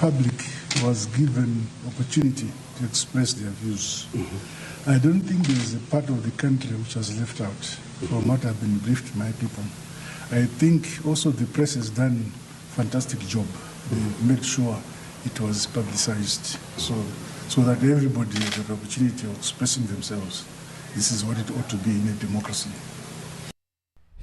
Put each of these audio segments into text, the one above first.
public was given opportunity to express their views. I don't think there is a part of the country which was left out from what I've been briefed by my people. I think also the press has done a fantastic job. They made sure it was publicized so that everybody has an opportunity of expressing themselves. This is what it ought to be in a democracy.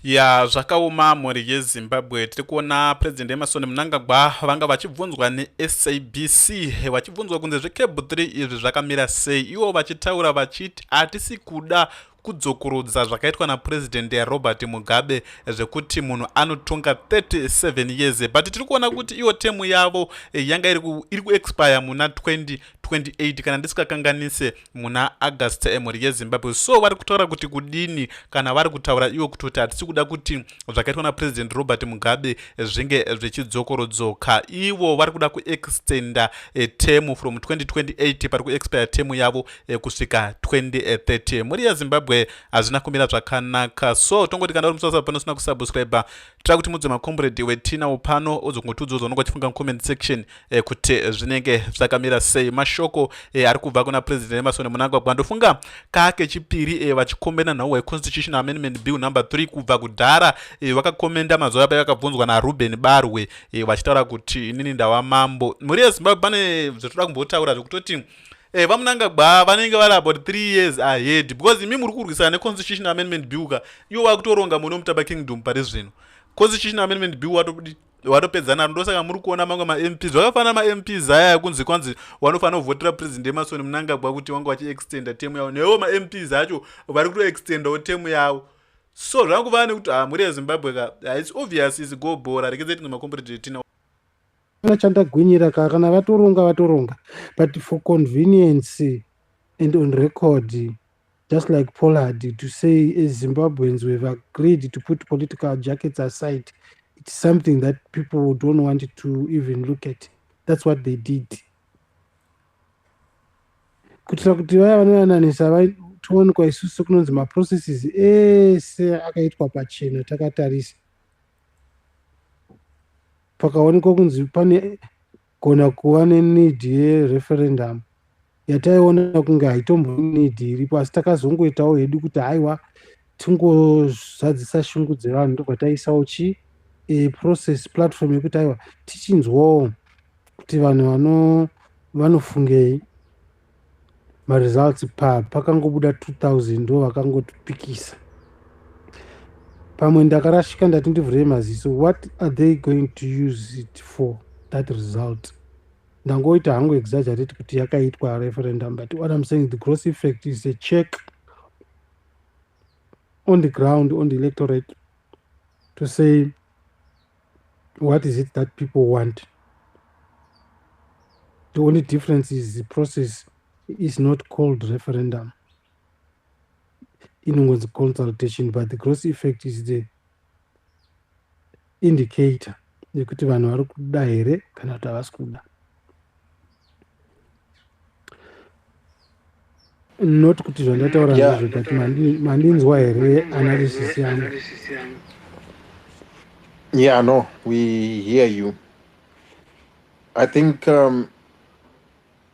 Ya zvakaoma mhuri yeZimbabwe. Tiri kuona president Emmerson Mnangagwa vanga vachibvunzwa neSABC vachibvunzwa kunze zveCable 3 izvi zvakamira sei, ivo vachitaura vachiti hatisi kuda kudzokorodza zvakaitwa napresident Robert Mugabe zvekuti munhu anotonga 37 years, but tiri kuona kuti iyo temu yavo yanga iri kuexpire muna 2028 kana ndisingakanganise muna August emhuri yeZimbabwe. So vari kutaura kuti kudini kana vari kutaura ivo kuti hatisi kuda kuti zvakaitwa napresident Robert Mugabe zvinge zvichidzokorodzoka. Ivo vari kuda kuextenda temu from 2028 pari kuexpire temu yavo kusvika 2030. Mhuri yeZimbabwe hazvina kumira zvakanaka. So tongoti kana uri musasa pano usina kusubscribe, tira kuti mudze makomrade wetinawo pano uzokungotiudza zvaunenge uchifunga mucomment section kuti zvinenge zvakamira sei. Mashoko ari kubva kuna president Emmerson Mnangagwa ndofunga kake chipiri vachikomenda nhau Constitutional Amendment Bill number 3 kubva kudhara vakakomenda mazuva apa vakabvunzwa naRuben Barwe vachitaura kuti inini ndava mambo. Mhuri yeZimbabwe pane zvatoda kumbotaura zvekutoti vaMnangagwa vanenge vari about 3 years ahead because imi muri kurwisana neConstitutional Amendment Bill ka iwo vakutoronga muno mutaba kingdom pari zvino. Constitutional Amendment Bill watopedzana ndosaka muri kuona mamwe maMPs zvakafanana maMPs aya kunzi kwanzi wanofanira kuvhotera president Emmerson Mnangagwa kuti vanga vachiextenda temu yavo, newo maMPs acho vari kutoextendawo temu yavo. So zvakuva nekuti mhuri yeZimbabwe ka it's obvious is go bora rekedzeti nemakomrade tina chandagwinyira kana vatoronga but for convenience and on record, just like Pollard, to say Zimbabweans we've agreed to put political jackets aside, it's something that people don't want to even look at. That's what they did. Kutira kuti vaya vanoyananisa toonekwa isusu kunonzi maprocesses ese akaitwa pachena takatarisa pakaonekwa kunzi pane gona kuva nenid yereferendum yataiona kunge haitombo need iripo, asi takazongoitawo hedu kuti haiwa tingozadzisa shungu dzevanhu ndobva taisawo process platform yekuti haiwa tichinzwawo kuti vanhu vanofungei. Maresults pakangobuda 2000 ndo vakangotipikisa. Pamwe ndakarashika ndati ndivhurei maziso, what are they going to use it for, that result? Ndangoita hangu exaggerate kuti yakaitwa referendum, but what I'm saying, the gross effect is a check on the ground, on the electorate, to say what is it that people want. The only difference is the process is not called referendum, inongonzi consultation, but the gross effect is the indicator yekuti vanhu vari kuda here kana kuti havasi kuda. Not kuti zvandataura ndizvo, but mandinzwa here analysis yangu. Yeah, no, we hear you. I think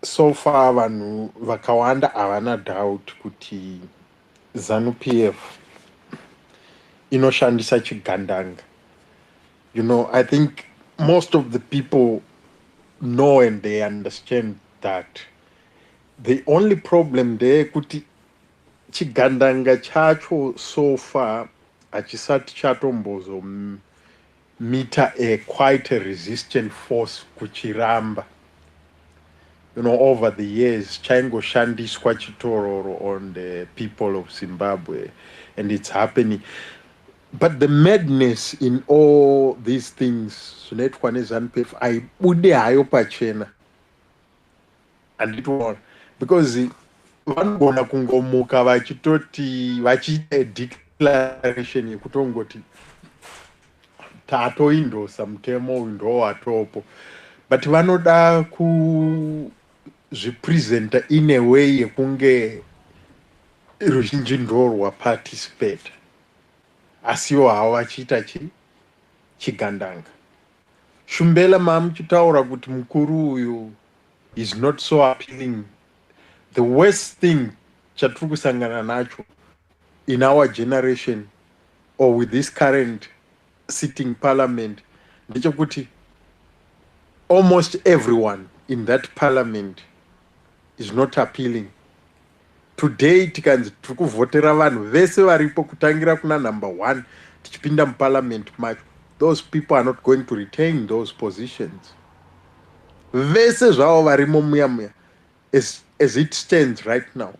so far vanhu vakawanda havana doubt kuti ZANU-PF inoshandisa chigandanga. You know, I think most of the people know and they understand that the only problem there kuti chigandanga chacho so far achisati chatombozo meter quite a resistant force kuchiramba. You know, over the years, Chango Shandishwa Chitororo on the people of Zimbabwe, and it's happening. But the madness in all these things, I would ayopachena, and it was because one gonna kungomuka vachitoti vachite declaration yekutongoti tato indo samtemo indo atopo, but vanoda ku zvipresenta in a way yekunge ruzhinji ndorwa participate asiwo hawo vachiita chigandanga. Shumbela mamuchitaura kuti mukuru uyu is not so appealing. The worst thing chatiri kusangana nacho in our generation or with this current sitting parliament ndechekuti almost everyone in that parliament is not appealing. Today tikanzi tiri kuvhotera vanhu vese varipo kutangira kuna number 1 tichipinda muparliament macho, those people are not going to retain those positions. Vese zvavo varimo muya as it stands right now,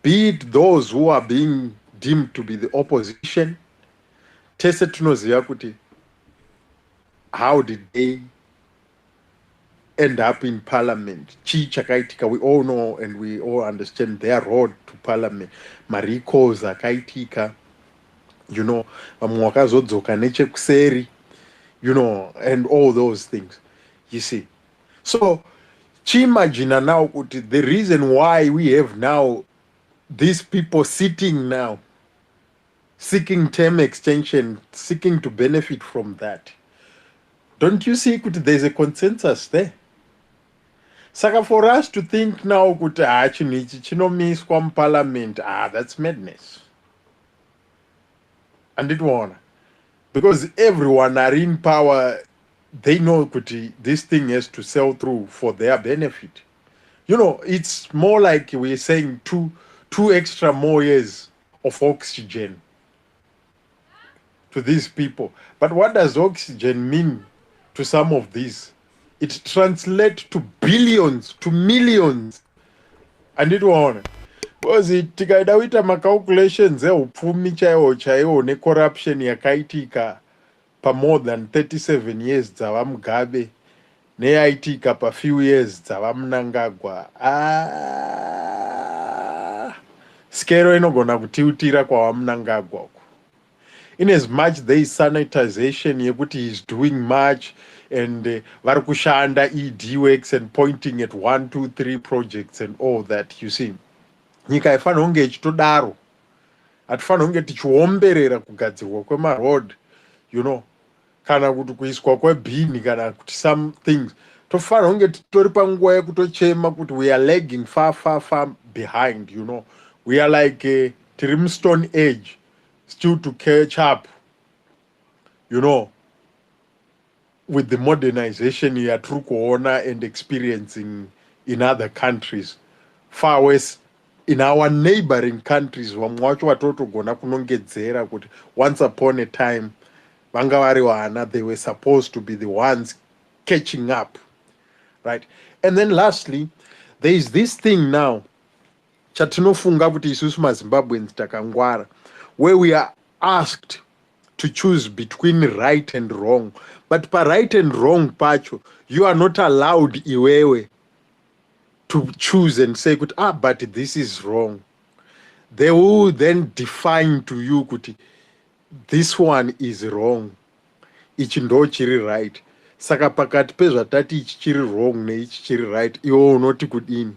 be it those who are being deemed to be the opposition, tese tinoziva kuti how did they end up in parliament. Chi chakaitika, we all know and we all understand their road to parliament. Maricos akaitika, you know, vamwe vakazodzoka nechekuseri, you know, and all those things, you see. So chimagina now kuti the reason why we have now these people sitting now seeking term extension, seeking to benefit from that. Don't you see kuti there's a consensus there? Saka for us to think now kuti chinhu ichi chinomiswa muparliament, that's madness. Anditwaona, because everyone are in power, they know kuti this thing has to sell through for their benefit. You know, it's more like we're saying two extra more years of oxygen to these people. But what does oxygen mean to some of these? It translates to billions, to millions. Anditwaona, because tikaida kuita macalculations eupfumi chaiwo necorruption yakaitika pa more than 37 years dzava Mugabe neyaitika pa few years dzava Mnangagwa, skero inogona kutiutira kwava Mnangagwa uko. In as much there is sanitization yekuti he is doing much and vari kushanda ED works and pointing at 1, 2, 3 projects and all that, you see. Nyika haifanira kunge ichitodaro, hatifanira kunge tichiomberera kugadzirwa kwemaroad, you know, kana kuti kuiswa kwebhini kana kuti some things. Tofanira kunge titori panguva yekutochema kuti we are lagging far behind, you know. We are like tiri stone age, still to catch up, you know, with the modernization ya tiri kuona and experiencing in other countries, far worse in our neighboring countries. Vamwe vacho vatotogona kunongedzera kuti once upon a time vanga vari vana, they were supposed to be the ones catching up, right? And then lastly, there is this thing now chatinofunga kuti isusu maZimbabweans takangwara, where we are asked to choose between right and wrong, but pa right and wrong pacho you are not allowed iwewe to choose and say but this is wrong. They will then define to you kuti this one is wrong, ichi ndo chiri right. Saka pakati pezvatati ichi chiri wrong neichi chiri right, iwo unoti kudini,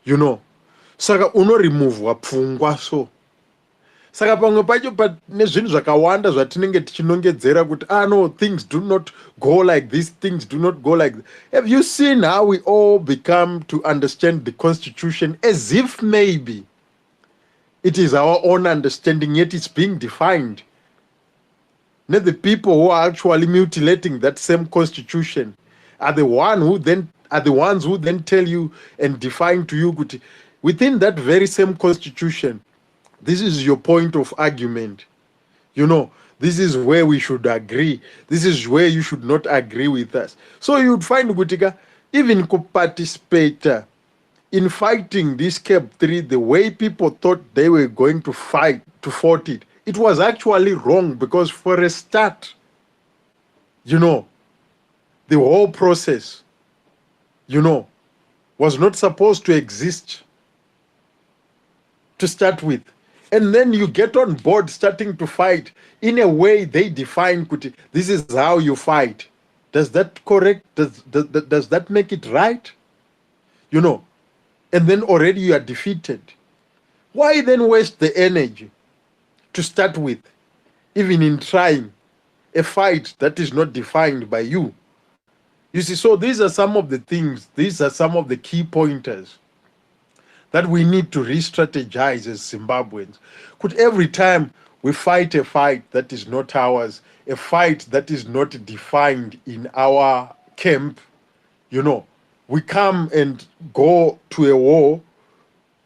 you know. Saka unoremovwa pfungwa so. Saka pamwe pacho nezvinhu zvakawanda zvatinenge tichinongedzera kuti no, things do not go like this, things do not go like this. Have you seen how we all become to understand the constitution as if maybe it is our own understanding, yet it's being defined? Now the people who are actually mutilating that same constitution are the ones who then tell you and define to you kuti within that very same constitution, this is your point of argument. You know, this is where we should agree. This is where you should not agree with us. So you'd find Gutika, even to participate in fighting this CAP 3, the way people thought they were going to fight it, it was actually wrong, because for a start, you know, the whole process, you know, was not supposed to exist to start with. And then you get on board starting to fight in a way they define kuti, this is how you fight. Does that correct? Does that make it right? You know, and then already you are defeated. Why then waste the energy to start with, even in trying a fight that is not defined by you? You see, so these are some of the things, these are some of the key pointers that we need to re-strategize as Zimbabweans. Could every time we fight a fight that is not ours, a fight that is not defined in our camp, we come and go to a war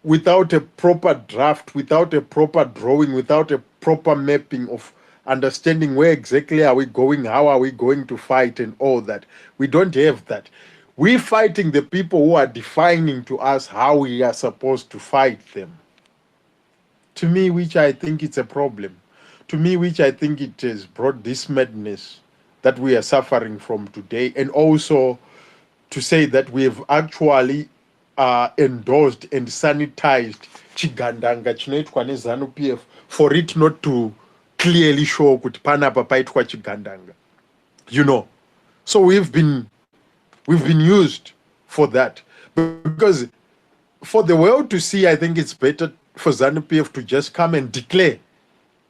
without a proper draft, without a proper drawing, without a proper mapping of understanding where exactly are we going, how are we going to fight, and all that. We don't have that. We're fighting the people who are defining to us how we are supposed to fight them. To me, which I think it's a problem. To me, which I think it has brought this madness that we are suffering from today, and also to say that we have actually endorsed and sanitized chigandanga chinoitwa neZANU-PF for it not to clearly show kuti panapa paitwa chigandanga. So we've been used for that, because for the world to see, I think it's better for ZANU-PF to just come and declare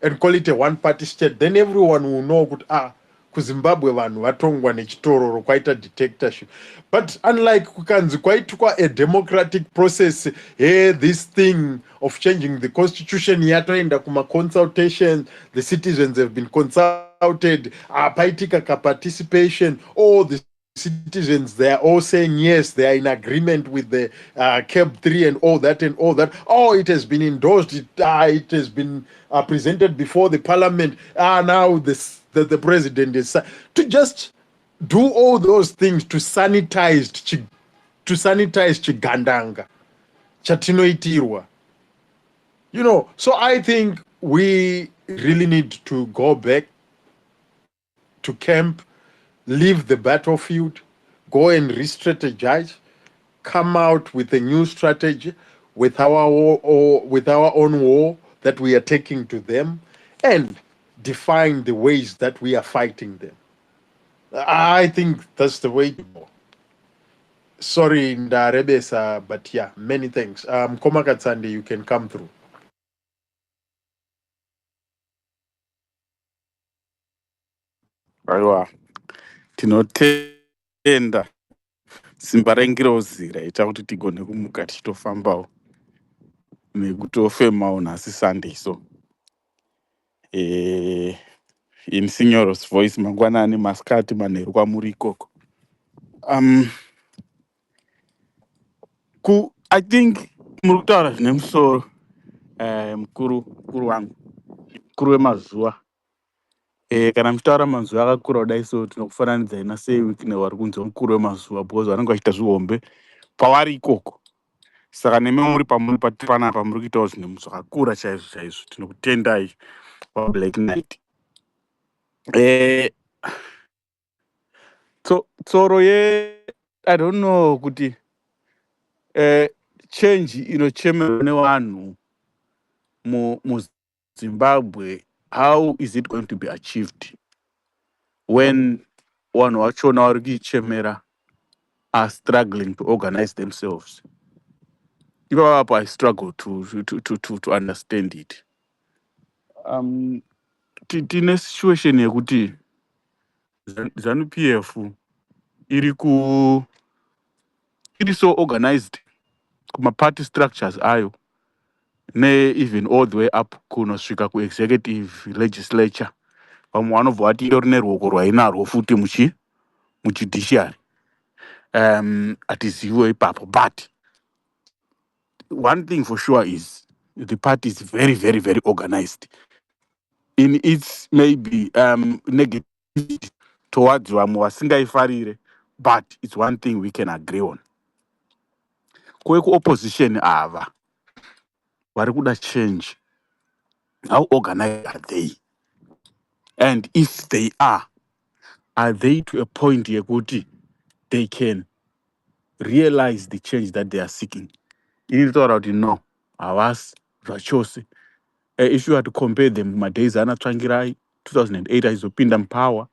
and call it a one-party state. Then everyone will know that kuZimbabwe vanhu vatongwa nechitororo kwaita dictatorship. But unlike kukanzi kwaitwa a democratic process, this thing of changing the constitution yatoenda kuma consultation, the citizens have been consulted, paitika participation, all the citizens, they are all saying yes, they are in agreement with the CAB 3 and all that. It has been endorsed, it has been presented before the parliament. Now the president is to just do all those things to sanitize chigandanga chatinoitirwa. So I think we really need to go back to camp, leave the battlefield, go and re-strategize, come out with a new strategy with our own war that we are taking to them, and define the ways that we are fighting them. I think that's the way to go. Sorry, Ndarebesa, but yeah, many thanks. Komakatsande, you can come through. Aiwa, tinotenda simba rengirozi raita kuti tigone kumuka tichitofambawo nekutofemawo nhasi Sunday. So in Signoros voice mangwanani, masikati, manheru kwamuri ikoko. I think muri kutaura zvine musoro mukuru wangu, mukuru wemazuva. Kana muchitaura mazuva akakura kudai, so tinokufananidzai nasei wikine wari kunzi mukuru wemazuva, because vanenge vachiita zvihombe pavari ikoko. Saka nemi muri pamuri panapa muri kuitawo zvinhu zvakakura chaizvo. Tinokutendai paBlack Night. Tsoro I don't know kuti change inochemerwa nevanhu muZimbabwe, how is it going to be achieved when vanhu vachona vari kuichemera are struggling to organize themselves? Ipapo I struggle to understand it. Tine situation yekuti ZANU-PF iri so organized kuma party structures ayo, even all the way up kunosvika ku-executive legislature. Vamwe vanobva vati indori neruoko rwainarwo futi muchijudiciary. Hatiziviwo ipapo, but one thing for sure is the party is very, very, very organized in its maybe negativity towards vamwe vasingaifarire, but it's one thing we can agree on. Opposition ava vari kuda change, how organized are they? And if they are they to a point yekuti they can realize the change that they are seeking? You need to thought out, no, havasi zvachose. If you had to compare them, madays anatsvangirai 2008 aizopinda mupower,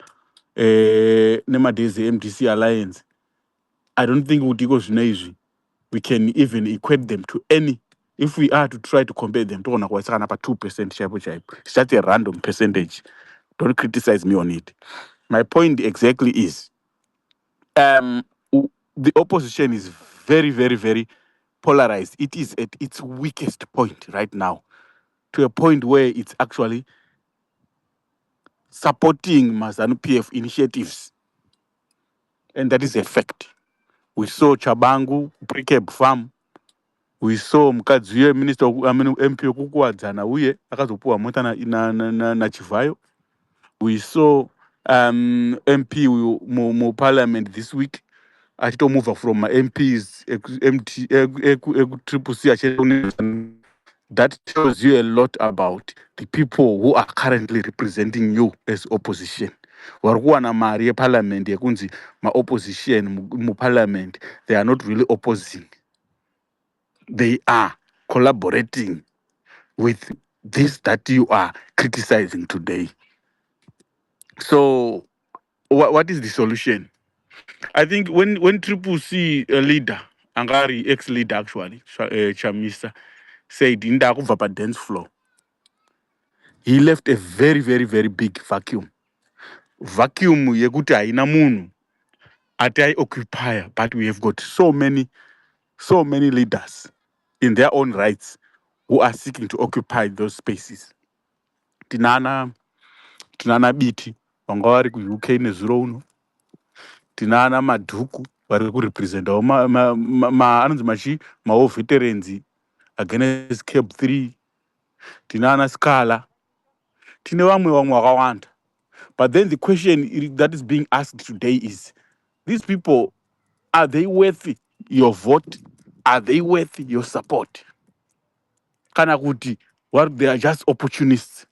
nemadays MDC alliance, I don't think utiko zvino izvi we can even equate them to any. If we are to try to compare them, toona kwaisakana pa 2% chaipo. It's just a random percentage. Don't criticize me on it. My point exactly is the opposition is very, very, very polarized. It is at its weakest point right now, to a point where it's actually supporting Mazanu PF initiatives. And that is a fact. We saw Chabangu, Precab Farm. We saw Mkadziye, Minister, MP Kukuadzana uye, akazopuwa mota na Chivayo. We saw MP mu parliament this week. Achitomuva from MPs, Triple C. That tells you a lot about the people who are currently representing you as opposition. Warkuwana mari parliament yekunzi ma opposition mu parliament, they are not really opposing. They are collaborating with this that you are criticizing today. So what is the solution? I think when Triple C a leader, Angari ex-leader actually, Chamisa, said inda kuva pa dance floor, he left a very, very, very big vacuum. Vacuum yekuti haina munhu ati occupier, but we have got so many leaders in their own rights who are seeking to occupy those spaces. Tinana Biti, vanga vari ku-UK nezuro uno. Tinana Madhuku vari kurepresentawo anonzi mao veterans against Cab 3. Tinana Scala. Tine vamwe vakawanda. But then the question that is being asked today is, these people, are they worth your vote? Are they worth your support? Kana kuti, what, they are just opportunists.